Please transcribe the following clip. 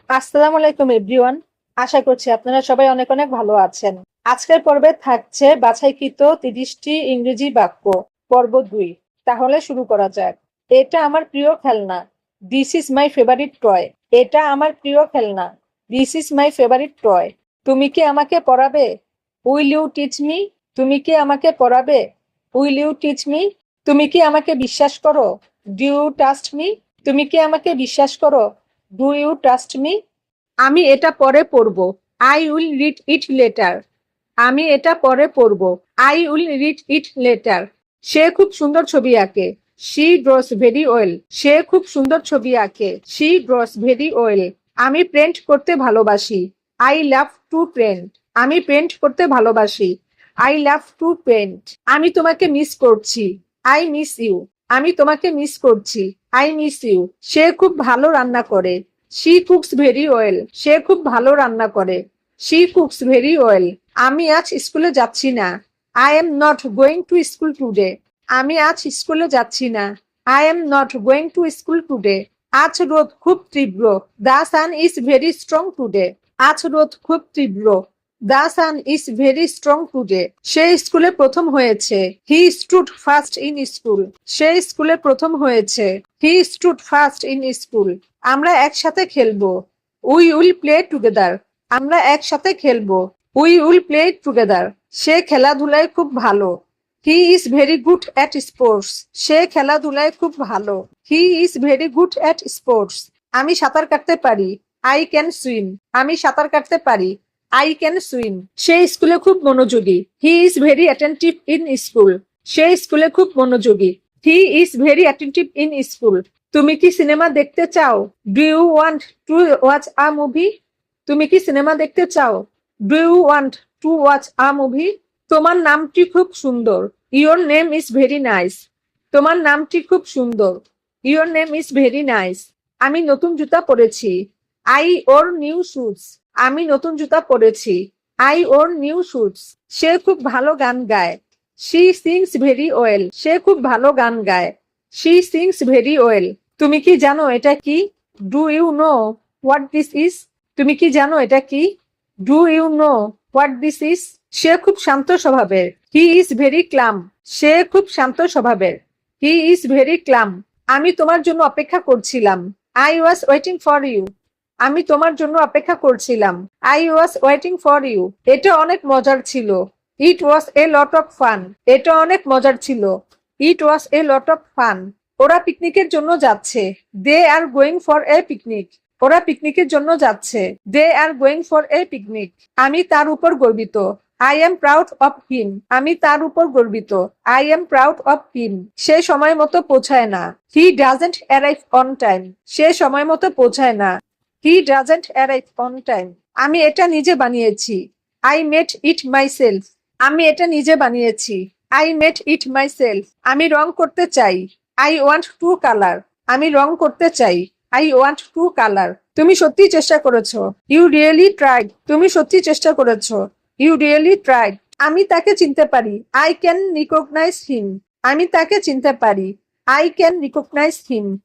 আসসালামু আলাইকুম এভরিওয়ান। আশা করছি আপনারা সবাই অনেক অনেক ভালো আছেন। আজকের পর্বে থাকছে বাছাইকৃত 30টি ইংরেজি বাক্য, পর্ব 2। তাহলে শুরু করা যাক। এটা আমার প্রিয় খেলনা। This is my favourite toy. এটা আমার প্রিয় খেলনা। This is my favourite toy. তুমি কি আমাকে পড়াবে? Will you teach me? তুমি কি আমাকে পড়াবে? Will you teach me? তুমি কি আমাকে বিশ্বাস করো? Do you trust me? তুমি কি আমাকে বিশ্বাস করো? Do you trust me? আমি এটা পরে পড়ব। I will read it later. আমি এটা পরে পড়ব। I will read it letter. সে খুব সুন্দর ছবি আঁকে। She draws very well. সে খুব সুন্দর ছবি আঁকে। She draws very well. আমি পেন্ট করতে ভালোবাসি। I love to paint. আমি পেন্ট করতে ভালোবাসি। I love to paint. আমি তোমাকে মিস করছি। I miss you. আমি তোমাকে মিস করছি। I miss you. সে খুব ভালো রান্না করে। She cooks very well. সে খুব ভালো রান্না করে। She cooks very well. আমি আজ স্কুলে যাচ্ছি না। I am not going to school today. আমি আজ স্কুলে যাচ্ছি না। I am not going to school today. আজ রোদ খুব তীব্র। The sun is very strong today. আজ রোদ খুব তীব্র। The sun is very strong today. সে স্কুলে প্রথম হয়েছে। He stood first in school. সে স্কুলে প্রথম হয়েছে। He stood first in school. আমরা একসাথে খেলবো। We will play together. আমরা একসাথে খেলবো। We will play together. সে খেলাধুলায় খুব ভালো। He is very good at sports. সে খেলাধুলায় খুব ভালো। He is very good at sports. আমি সাঁতার কাটতে পারি। I can swim. আমি সাঁতার কাটতে পারি। I can swim. সে স্কুলে খুব মনোযোগী। He is very attentive in school. সে স্কুলে খুব মনোযোগী। He is very attentive in school. তুমি কি সিনেমা দেখতে চাও? Do you want to watch a movie? তুমি কি সিনেমা দেখতে চাও? Do you want to watch a movie? তোমার নামটি খুব সুন্দর। Your name is very nice. তোমার নামটি খুব সুন্দর। Your name is very nice. আমি নতুন জুতা পরেছি। I wore new shoes. আমি নতুন জুতা পরেছি। I wore new shoes. সে খুব ভালো গান গায়। She sings very well. সে খুব ভালো গান গায়। She sings very well. তুমি কি জানো এটা কি? Do you know what this is? তুমি কি জানো এটা কি? Do you know what this is? সে খুব শান্ত স্বভাবের। He is very ক্লাম। সে খুব শান্ত স্বভাবের। He is very calm. আমি তোমার জন্য অপেক্ষা করছিলাম। I was waiting for you. আমি তোমার জন্য অপেক্ষা করছিলাম। I was waiting for you. এটা অনেক মজার ছিল। It was a lot of fun. এটা অনেক মজার ছিল। It was a lot of fun. ওরা পিকনিকের জন্য যাচ্ছে। They are going for a picnic. ওরা পিকনিকের জন্য যাচ্ছে। They are going for a picnic. আমি তার উপর গর্বিত। I am proud of him. আমি তার উপর গর্বিত। I am proud of him. সে সময় মতো পৌঁছায় না। He doesn't arrive on time. সে সময় মতো পৌঁছায় না। He doesn't arrive on time. আমি এটা নিজে বানিয়েছি। I made it myself. আমি এটা নিজে বানিয়েছি। I made it myself. আমি রং করতে চাই। I want to colour. আমি রং করতে চাই। I want to colour. তুমি সত্যি চেষ্টা করেছো। You really tried. তুমি সত্যি চেষ্টা করেছো। You really tried. আমি তাকে চিনতে পারি। I can recognise him. আমি তাকে চিনতে পারি। I can recognise him.